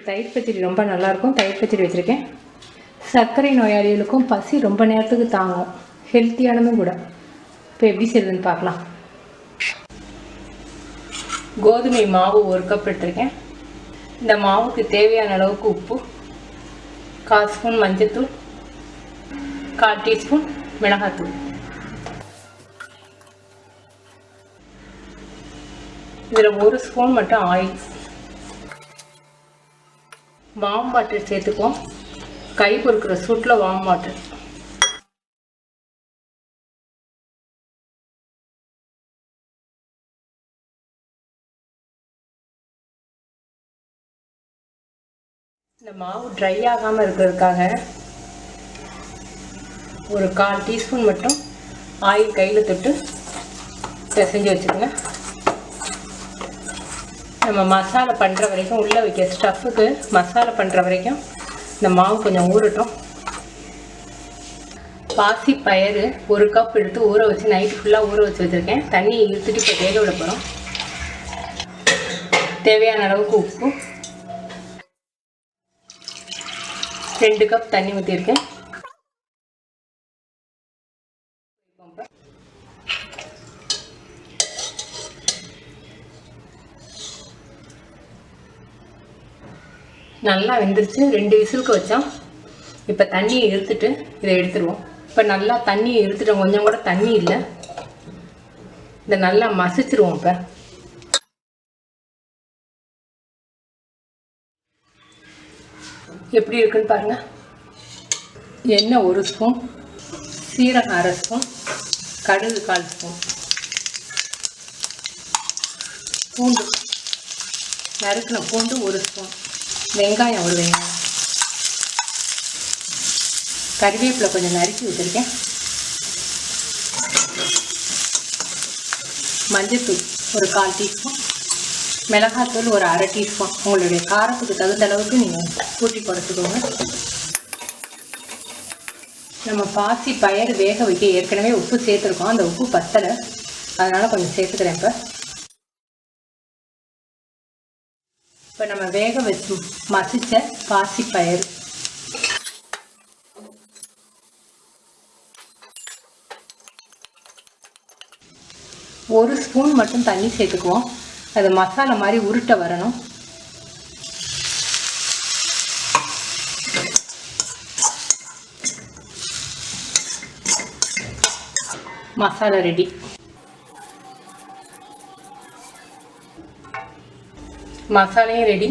தயிர் பச்சடி ரொம்ப நல்லாயிருக்கும். தயிர் பச்சடி வச்சுருக்கேன். சர்க்கரை நோயாளிகளுக்கும் பசி ரொம்ப நேரத்துக்கு தாங்கும், ஹெல்த்தியானதும் கூட. இப்போ எப்படி செய்யுதுன்னு பார்க்கலாம். கோதுமை மாவு 1 கப் எடுத்துருக்கேன். இந்த மாவுக்கு தேவையான அளவுக்கு உப்பு, 1/4 ஸ்பூன் மஞ்சள்தூள், 1/4 டீஸ்பூன் மிளகாத்தூள். இதில் 1 ஸ்பூன் மட்டும் ஆயில். வார்ம் வாட்டர் சேர்த்துக்குவோம். கை பொறுக்கிற சூட்டில் வார்ம் வாட்டர். இந்த மாவு ட்ரை ஆகாமல் இருக்கிறதுக்காக ஒரு 1/4 டீஸ்பூன் மட்டும் ஆயில் கையில் தொட்டு பிசைஞ்சு வச்சுக்கோங்க. நம்ம மசாலா பண்ணுற வரைக்கும், உள்ளே வைக்க ஸ்டஃப்புக்கு மசாலா பண்ணுற வரைக்கும் இந்த மாவு கொஞ்சம் ஊறட்டும். பாசி பயறு 1 கப் எடுத்து ஊற வச்சு நைட்டு ஃபுல்லாக ஊற வச்சுருக்கேன். தண்ணி இழுத்துட்டு இப்போ வேக விட போகிறோம். தேவையான அளவுக்கு உப்பு, 2 கப் தண்ணி ஊற்றிருக்கேன். நல்லா வெந்துருச்சு. 2 விசிலுக்கு வச்சோம். இப்போ தண்ணியை இழுத்துட்டு இதை எடுத்துருவோம். இப்போ நல்லா தண்ணியை இழுத்துட்டோம். கொஞ்சம் கூட தண்ணி இல்லை. இதை நல்லா மசிச்சிருவோம். இப்போ எப்படி இருக்குன்னு பாருங்க. எண்ணெய் 1 ஸ்பூன், சீரகம் 1/2 ஸ்பூன், கடுகு 1/4 ஸ்பூன், பூண்டு நறுக்கின பூண்டு 1 ஸ்பூன், வெங்காயம் 1 வெங்காயம், கறிவேப்பிலை கொஞ்சம் நறுக்கி வச்சுருக்கேன், மஞ்சள்தூள் ஒரு 1/4 டீஸ்பூன், மிளகாத்தூள் ஒரு 1/2 டீஸ்பூன். உங்களுடைய காரத்துக்கு தகுந்த அளவுக்கு நீங்கள் கூட்டி குறைச்சிக்கோங்க. நம்ம பாசி பயறு வேக வைக்க ஏற்கனவே உப்பு சேர்த்துருக்கோம். அந்த உப்பு பத்தலை, அதனால் கொஞ்சம் சேர்த்துக்கிறேன். இப்போ நம்ம வேக வச்சு மசிச்ச பாசி பயறு ஒரு ஸ்பூன் மட்டும் தண்ணி சேர்த்துக்குவோம். அது மசாலா மாதிரி உருட்ட வரணும். மசாலா ரெடி. மசாலையும் ரெடி.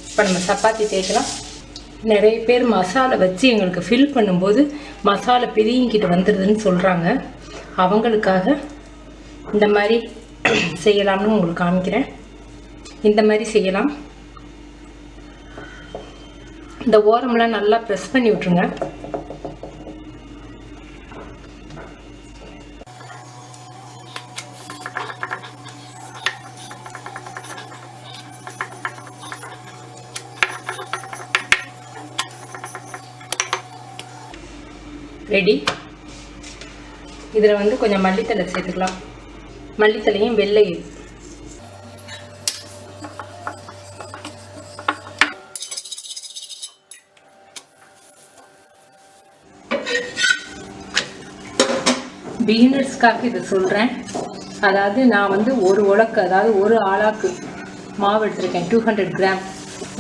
இப்போ நம்ம சப்பாத்தி தேய்க்கலாம். நிறைய பேர் மசாலா வச்சு எங்களுக்கு ஃபில் பண்ணும்போது மசாலா பிரிங்கிட்டு வந்துடுதுன்னு சொல்கிறாங்க. அவங்களுக்காக இந்த மாதிரி செய்யலாம்னு உங்களுக்கு காமிக்கிறேன். இந்த மாதிரி செய்யலாம். இந்த ஓரம்லாம் நல்லா ப்ரெஸ் பண்ணி விட்ருங்க. ரெடி. இதில் வந்து கொஞ்சம் மல்லித்தலை சேர்த்துக்கலாம். மல்லித்தலையும் வெள்ளையும். பிகினர்ஸ்க்காக இதை சொல்கிறேன். அதாவது நான் வந்து ஒரு உலக்கு, அதாவது ஒரு ஆளாக்கு மாவு எடுத்துருக்கேன். 200 கிராம்.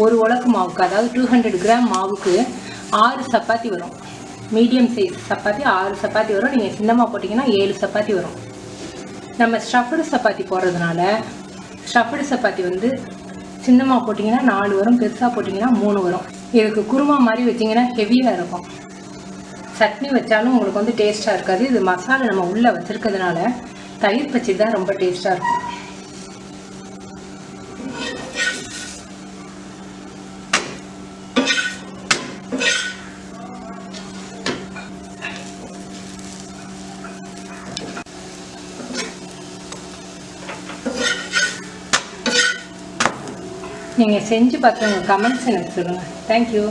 ஒரு உலக்கு மாவுக்கு, அதாவது 200 கிராம் மாவுக்கு 6 சப்பாத்தி வரும். மீடியம் சைஸ் சப்பாத்தி 6 சப்பாத்தி வரும். நீங்கள் சின்னமாக போட்டிங்கன்னா 7 சப்பாத்தி வரும். நம்ம ஸ்டஃப்டு சப்பாத்தி போடுறதுனால ஸ்டஃப்டு சப்பாத்தி வந்து சின்னமாக போட்டிங்கன்னா 4 வரும், பெருசாக போட்டிங்கன்னா 3 வரும். இதுக்கு குருமா மாதிரி வச்சிங்கன்னா ஹெவியாக இருக்கும். சட்னி வச்சாலும் உங்களுக்கு வந்து டேஸ்ட்டாக இருக்காது. இது மசாலா நம்ம உள்ளே வச்சுருக்கிறதுனால தயிர் பச்சடி தான் ரொம்ப டேஸ்ட்டாக இருக்கும். நீங்கள் செஞ்சு பார்த்து உங்கள் கமெண்ட்ஸ் எனக்கு சொல்லுங்கள். தேங்க்யூ.